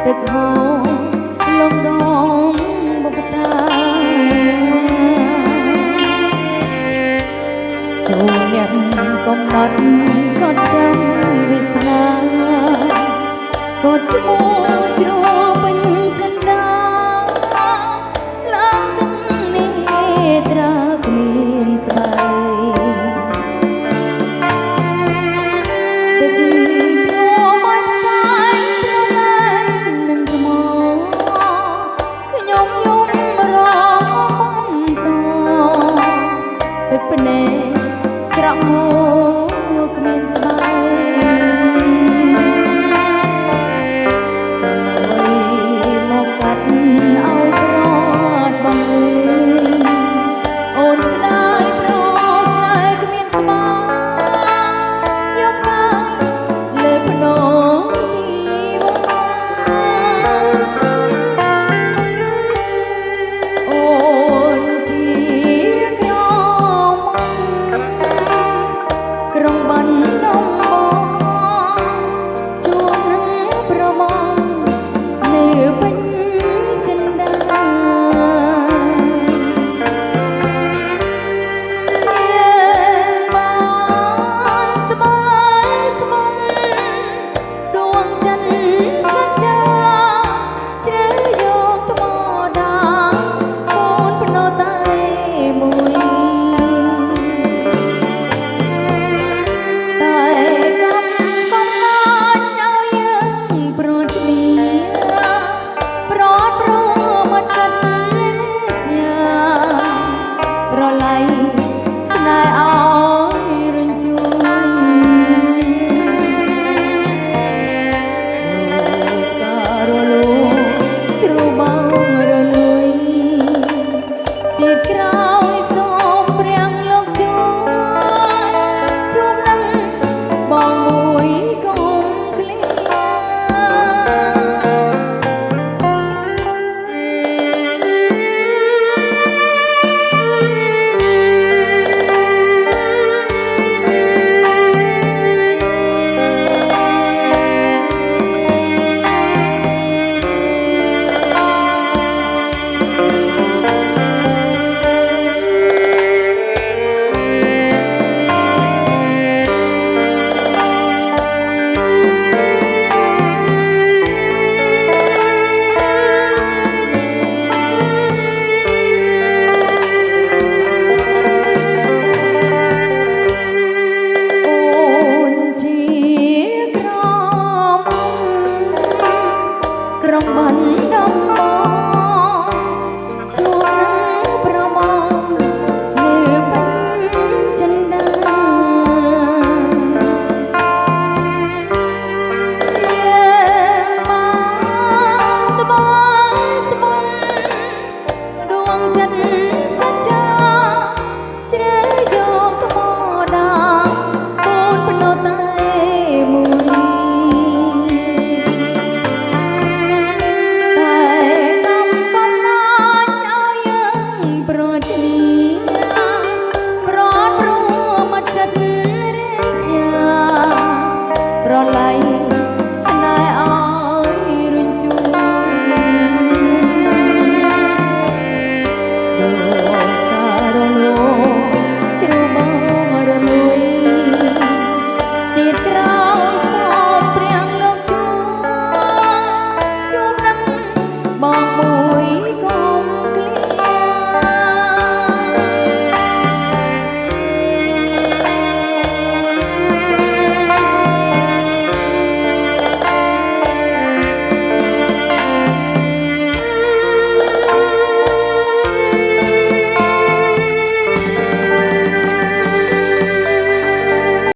ទឹកហូរលំដងបបតាចូលអ្នកកំណត់ក៏ចាំវាស្នាក៏ឈ្មោះជ្រោពេញចិនដាឡើងទឹកនេះត្រាគ្មានស្បែកទឹកជ្រោបាច់ផ្សាយត្រលែងនឹងថ្មខ្ញុំយំរងបន្តទឹកភ្នែកស្រក់ហូរគ្មានស្បែកក្រុងបានដំបងជួបនឹងប្រមងនៅពេញចិនដាបានស្បាយស្បន់ដួងចិត្តសច្ចាជ្រើយកថ្មដាកូនភ្នោតែមួយប្រឡ័យ